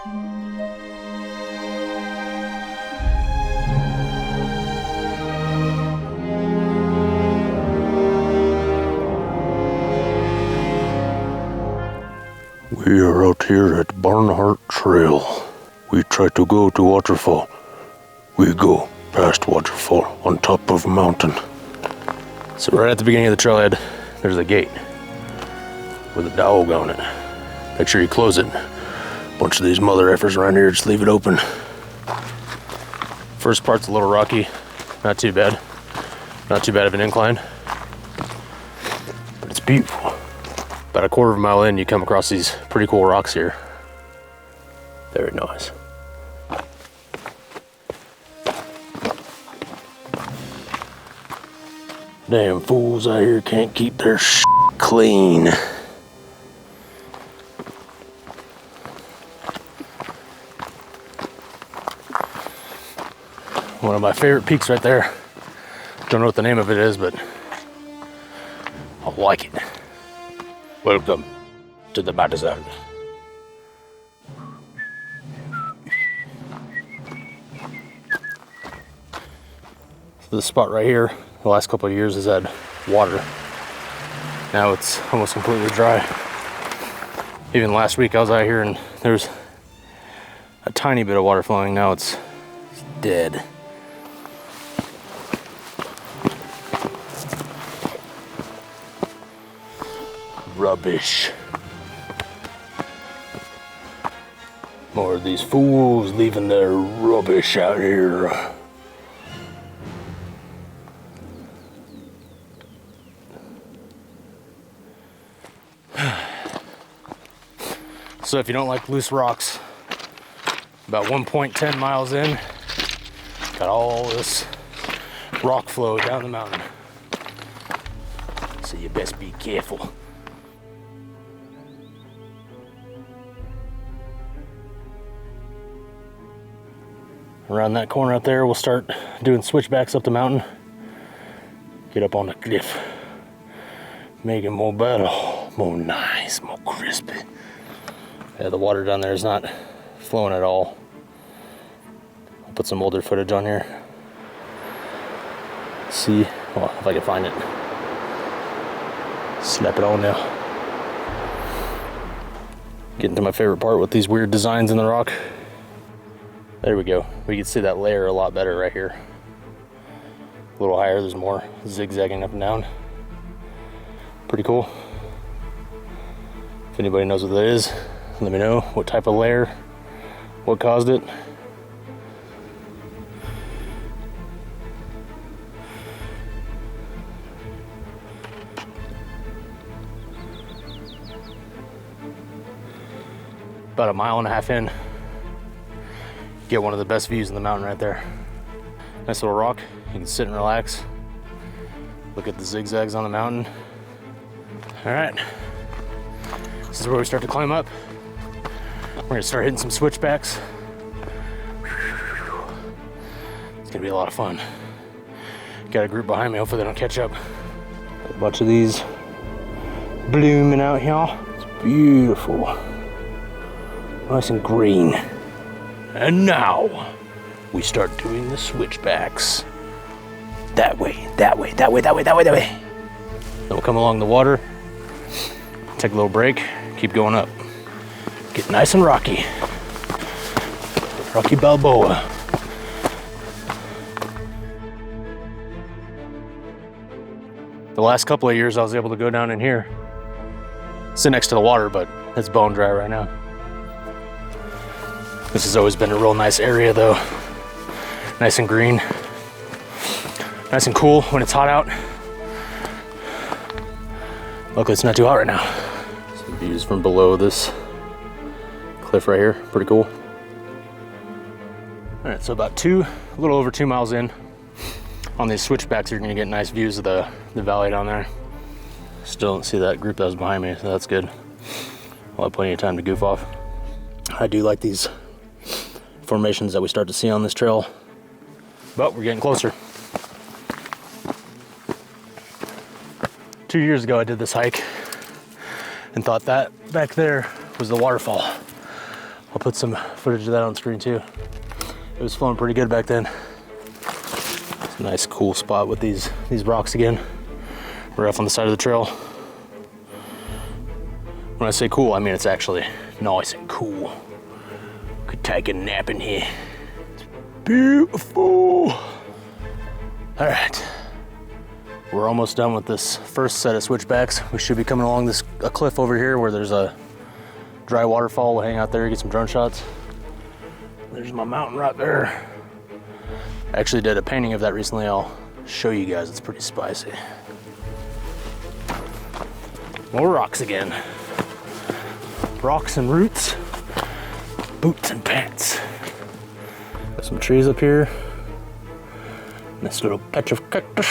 We are out here at Barnhardt Trail. We try to go to Waterfall. We go past Waterfall on top of a mountain. So right at the beginning of the trailhead, there's a gate with a dog on it. Make sure you close it. A bunch of these mother effers around here just leave it open. First part's a little rocky, not too bad. Not too bad of an incline, but it's beautiful. About a quarter of a mile in, you come across these pretty cool rocks here. Very nice. Damn fools out here can't keep their shit clean. One of my favorite peaks right there. Don't know what the name of it is, but I like it. Welcome to the Madison. This spot right here, the last couple of years has had water. Now it's almost completely dry. Even last week I was out here and there was a tiny bit of water flowing. Now it's dead. Rubbish. More of these fools leaving their rubbish out here. So if you don't like loose rocks, about 1.10 miles in, got all this rock flow down the mountain. So you best be careful. Around that corner up there, we'll start doing switchbacks up the mountain. Get up on the cliff. Make it more better, more nice, more crispy. Yeah, the water down there is not flowing at all. I'll put some older footage on here. See, well, if I can find it. Slap it on now. Getting to my favorite part with these weird designs in the rock. There we go. We can see that layer a lot better right here. A little higher, there's more zigzagging up and down. Pretty cool. If anybody knows what that is, let me know what type of layer, what caused it. About a mile and a half in, get one of the best views in the mountain right there. Nice little rock, you can sit and relax. Look at the zigzags on the mountain. All right, this is where we start to climb up. We're gonna start hitting some switchbacks. It's gonna be a lot of fun. Got a group behind me, hopefully they don't catch up. A bunch of these blooming out here. It's beautiful. Nice and green. And now, we start doing the switchbacks. That way, that way, that way, that way, that way, that way. Then we'll come along the water, take a little break, keep going up. Get nice and rocky. Rocky Balboa. The last couple of years I was able to go down in here. Sit next to the water, but it's bone dry right now. This has always been a real nice area though. Nice and green. Nice and cool when it's hot out. Luckily it's not too hot right now. Some views from below this cliff right here, pretty cool. All right, so about a little over 2 miles in. On these switchbacks, you're gonna get nice views of the valley down there. Still don't see that group that was behind me, so that's good. I'll have plenty of time to goof off. I do like these formations that we start to see on this trail, but we're getting closer. 2 years ago I did this hike and thought that back there was the waterfall. I'll put some footage of that on screen too. It was flowing pretty good back then. It's a nice cool spot with these rocks again. We're off on the side of the trail. When I say cool, I mean it's actually nice and cool. Could take a nap in here. It's beautiful. All right, we're almost done with this first set of switchbacks. We should be coming along a cliff over here where there's a dry waterfall. We'll hang out there, get some drone shots. There's my mountain right there. I actually did a painting of that recently. I'll show you guys. It's pretty spicy. More rocks again. Rocks and roots, boots and pants. Got some trees up here. Nice little patch of cactus.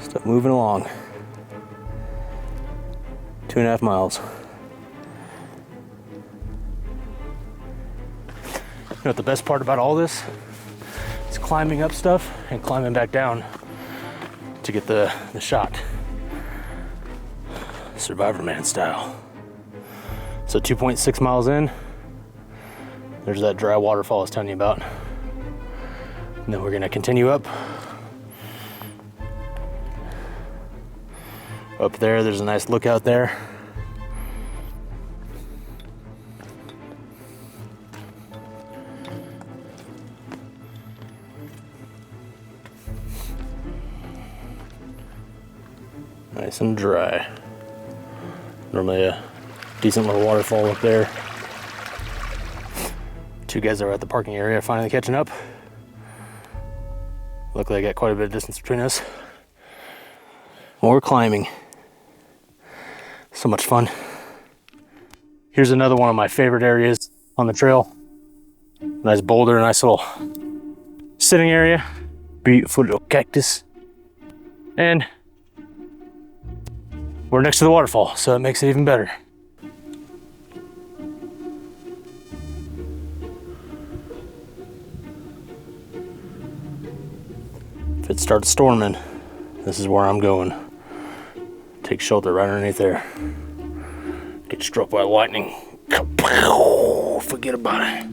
Stuff moving along. 2.5 miles. You know what the best part about all this is? Climbing up stuff and climbing back down to get the shot. Survivor Man style. So 2.6 miles in, there's that dry waterfall I was telling you about. And then we're gonna continue up. Up there, there's a nice lookout there. Nice and dry. Normally a decent little waterfall up there. Two guys that are at the parking area finally catching up. Luckily I got quite a bit of distance between us. More climbing. So much fun. Here's another one of my favorite areas on the trail. Nice boulder, nice little sitting area. Beautiful little cactus. And we're next to the waterfall, so it makes it even better. If it starts storming, this is where I'm going. Take shelter right underneath there. Get struck by lightning. Kapow! Forget about it.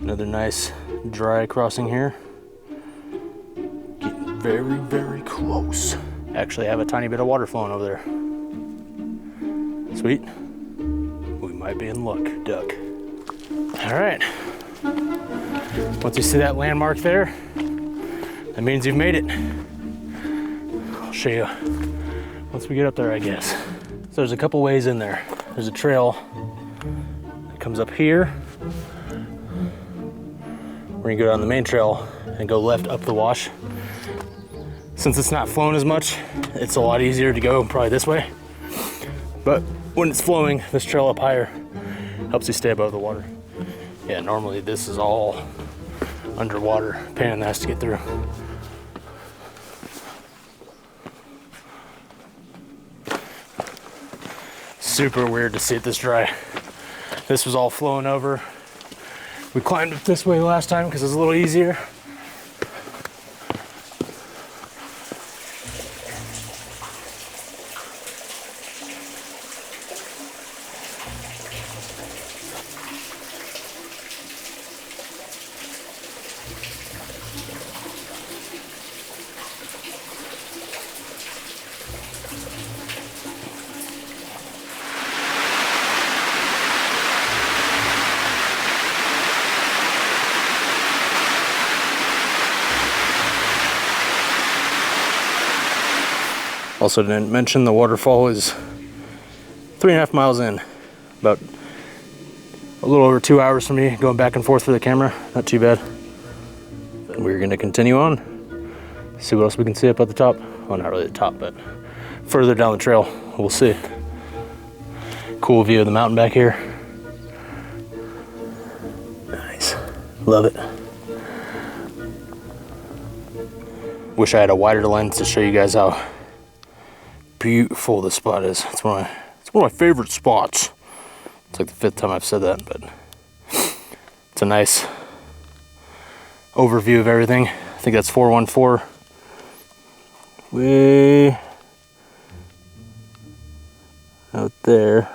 Another nice dry crossing here. Getting very, very close. Actually have a tiny bit of water flowing over there. Sweet. We might be in luck, duck. All right. Once you see that landmark there, that means you've made it. I'll show you once we get up there, I guess. So there's a couple ways in there. There's a trail that comes up here. We're gonna go down the main trail and go left up the wash. Since it's not flowing as much, it's a lot easier to go probably this way. But when it's flowing, this trail up higher helps you stay above the water. Yeah, normally this is all underwater, pain in the ass to get through. Super weird to see it this dry. This was all flowing over. We climbed up this way last time because it was a little easier. Also didn't mention the waterfall is 3.5 miles in, about a little over 2 hours for me going back and forth for the camera. Not too bad. We're gonna continue on, see what else we can see up at the top. Well, not really the top, but further down the trail, we'll see. Cool view of the mountain back here. Nice, love it. Wish I had a wider lens to show you guys how beautiful this spot is. It's one of my favorite spots. It's like the 5th time I've said that, but it's a nice overview of everything. I think that's 414. Way out there.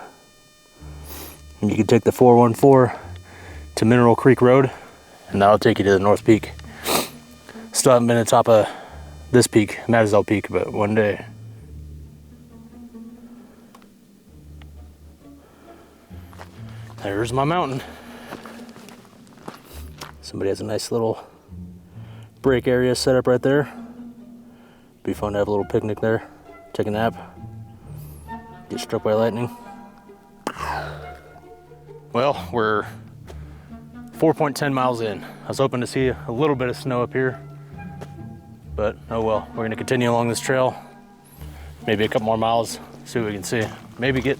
and you can take the 414 to Mineral Creek Road, and that'll take you to the North Peak. Still haven't been to the top of this peak, Madiselle Peak, but one day. There's my mountain. Somebody has a nice little break area set up right there. Be fun to have a little picnic there, take a nap, get struck by lightning. Well, we're 4.10 miles in. I was hoping to see a little bit of snow up here, but oh well. We're gonna continue along this trail, maybe a couple more miles, see what we can see. Maybe get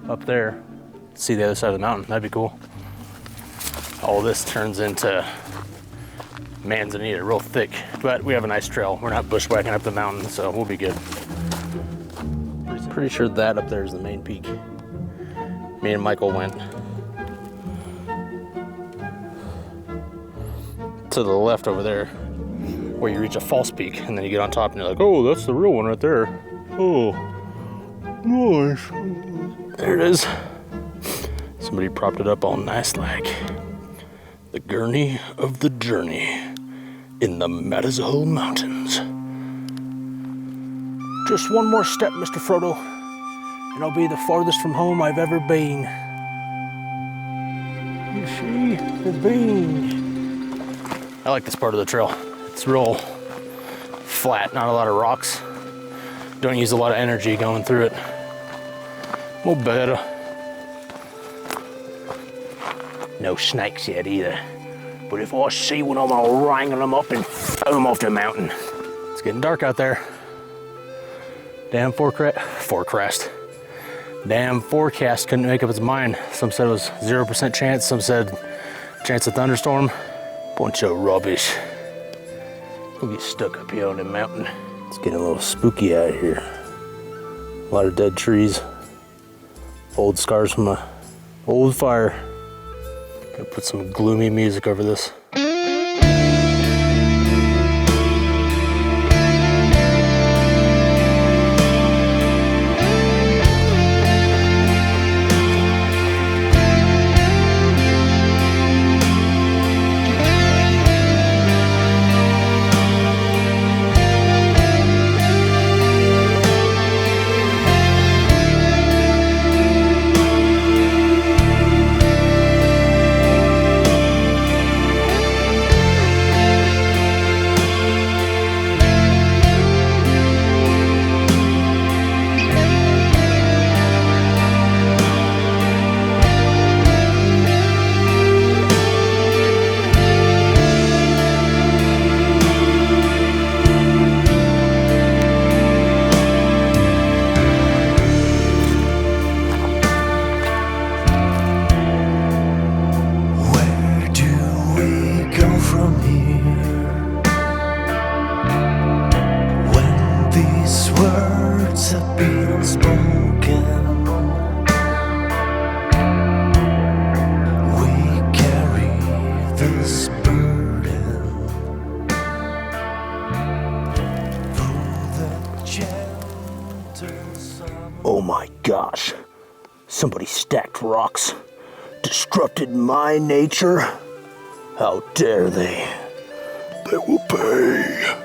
up there, see the other side of the mountain. That'd be cool. All this turns into manzanita, real thick, but we have a nice trail. We're not bushwhacking up the mountain, so we'll be good. Pretty sure that up there is the main peak. Me and Michael went to the left over there, where you reach a false peak, and then you get on top and you're like, oh, that's the real one right there. Oh, nice. There it is. Somebody propped it up all nice like. The gurney of the journey in the Madiselle Mountains. Just one more step, Mr. Frodo, and I'll be the farthest from home I've ever been. You see the beans. I like this part of the trail. It's real flat, not a lot of rocks. Don't use a lot of energy going through it. Well, better. No snakes yet either. But if I see one, I'm gonna wrangle them up and throw them off the mountain. It's getting dark out there. Damn forecast. Damn forecast couldn't make up its mind. Some said it was 0% chance, some said chance of thunderstorm. Bunch of rubbish. We'll get stuck up here on the mountain. It's getting a little spooky out here. A lot of dead trees. Old scars from a old fire. Gonna put some gloomy music over this. Oh my gosh, somebody stacked rocks, disrupted my nature. How dare they? They will pay.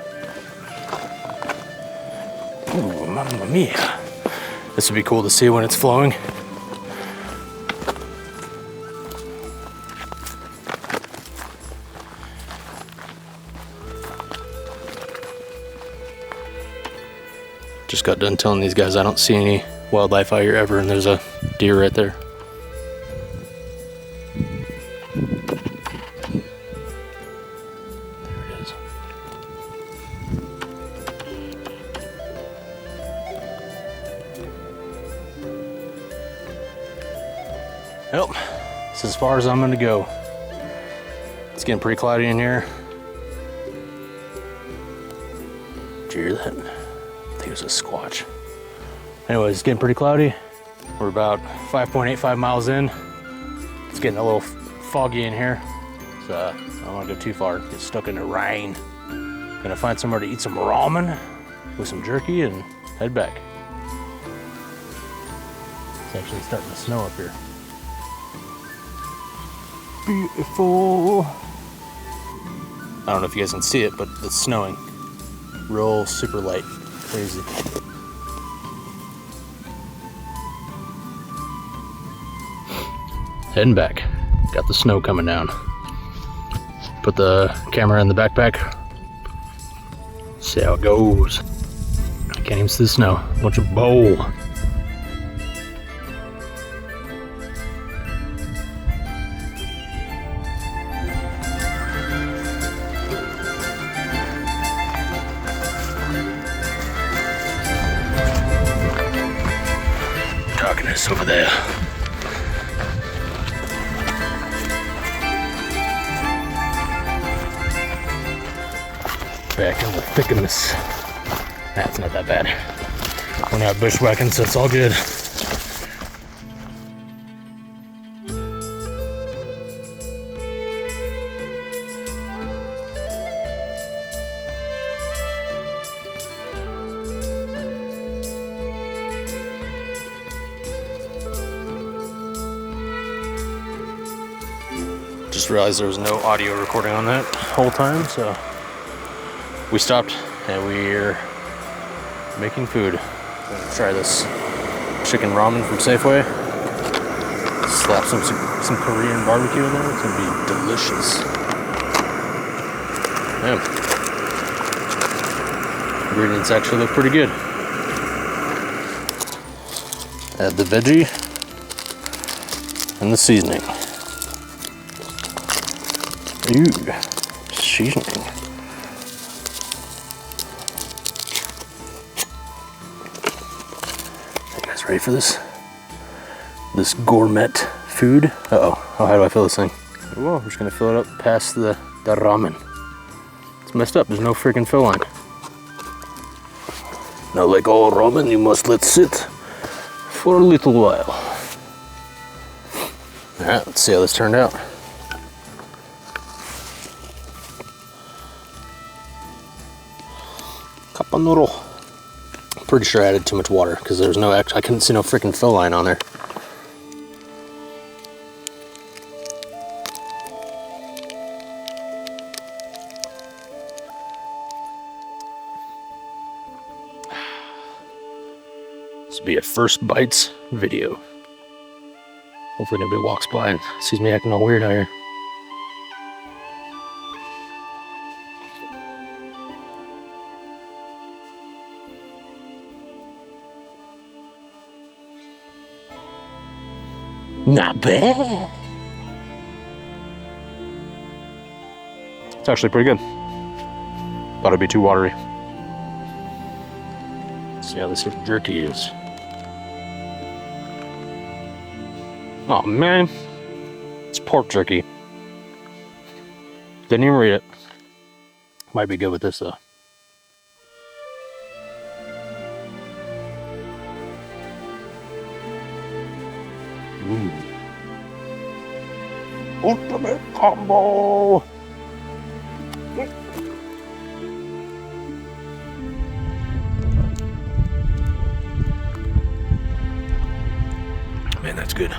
Ooh, mamma mia. This would be cool to see when it's flowing. Just got done telling these guys I don't see any wildlife out here ever, and there's a deer right there. There it is. Well, this is as far as I'm gonna go. It's getting pretty cloudy in here. Did you hear that? I think it was a squatch. Anyways, it's getting pretty cloudy. We're about 5.85 miles in. It's getting a little foggy in here. So I don't want to go too far, get stuck in the rain. Gonna find somewhere to eat some ramen with some jerky and head back. It's actually starting to snow up here. beautiful. I don't know if you guys can see it, but it's snowing. Real super light. Crazy. Heading back. Got the snow coming down. Put the camera in the backpack. See how it goes. I can't even see the snow. Bunch of bowl. Darkness over there. Back in the thick of this. That's not that bad. We're not bushwhacking, so it's all good. Just realized there was no audio recording on that whole time, so we stopped and we're making food. I'm gonna try this chicken ramen from Safeway. Slap some Korean barbecue in there. It's gonna be delicious. Yeah. Ingredients actually look pretty good. Add the veggie and the seasoning. Ooh, seasoning. Ready for this? This gourmet food? Uh-oh. Oh, how do I fill this thing? Well, we're just gonna fill it up past the ramen. It's messed up. There's no freaking fill line. Now, like all ramen, you must let sit for a little while. Alright, let's see how this turned out. Cup of noodle. Pretty sure I added too much water because there's no I couldn't see no freaking fill line on there. This will be a first bites video. Hopefully nobody walks by and sees me acting all weird out here. Not bad. It's actually pretty good. Thought it'd be too watery. Let's see how this jerky is. Oh man, it's pork jerky. Didn't even read it. Might be good with this though. Ooh. Ultimate combo! Man, that's good.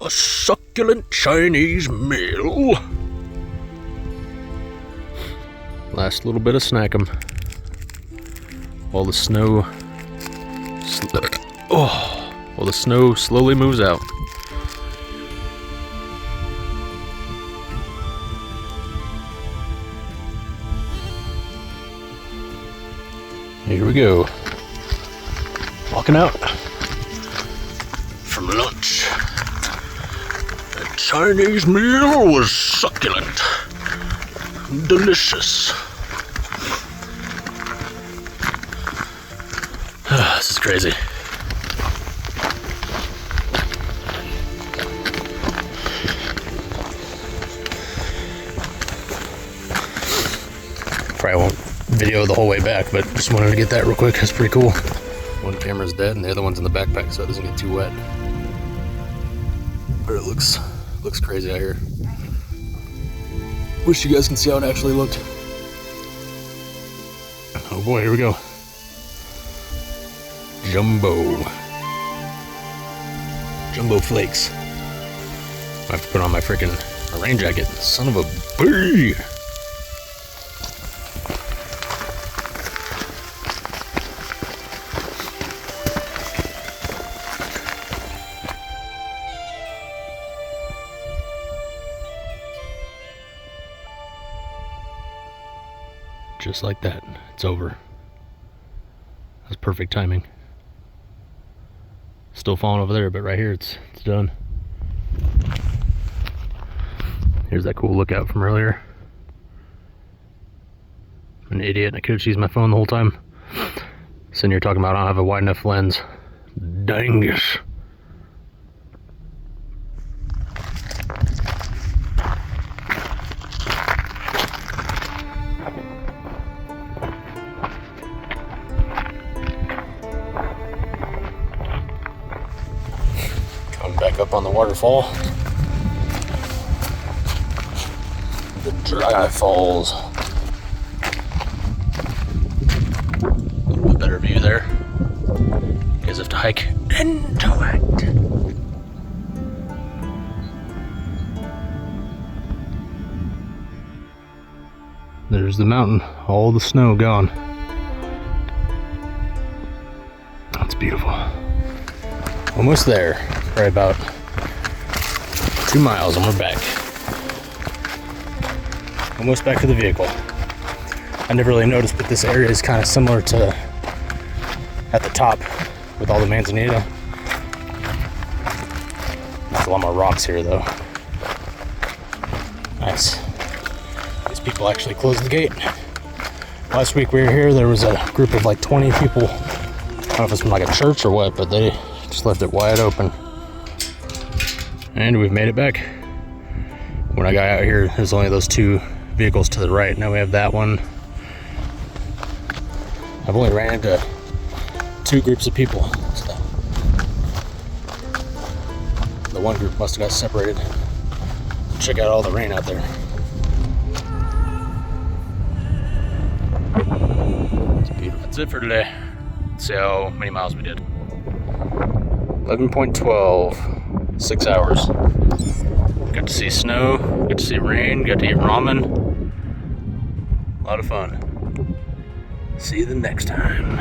A succulent Chinese meal. Last little bit of snackum. While the snow while the snow slowly moves out. Here we go. Walking out from lunch. The Chinese meal was succulent. Delicious. This is crazy. Probably won't video the whole way back, but just wanted to get that real quick. That's pretty cool. One camera's dead and the other one's in the backpack so it doesn't get too wet. But it looks crazy out here. Wish you guys can see how it actually looked. Oh boy, here we go. Jumbo flakes. I have to put on my freaking rain jacket. Son of a bee. Just like that, it's over. That's perfect timing. Still falling over there, but right here it's done. Here's that cool lookout from earlier. I'm an idiot and I could have used my phone the whole time. Sitting here talking about I don't have a wide enough lens. Dangus. Coming back up on the waterfall. The dry falls. A little bit better view there. You guys have to hike into it. There's the mountain, all the snow gone. That's beautiful. Almost there, probably about 2 miles and we're back. Almost back to the vehicle. I never really noticed, but this area is kind of similar to at the top with all the manzanita. There's a lot more rocks here though. Nice. These people actually closed the gate. Last week we were here, there was a group of like 20 people. I don't know if it's from like a church or what, but they just left it wide open. And we've made it back. When I got out here, there's only those 2 vehicles to the right. Now we have that one. I've only ran into 2 groups of people. So the one group must have got separated. Check out all the rain out there. It's beautiful. That's it for today. Let's see how many miles we did. 11.12. 6 hours. Got to see snow, got to see rain, got to eat ramen. A lot of fun. See you the next time.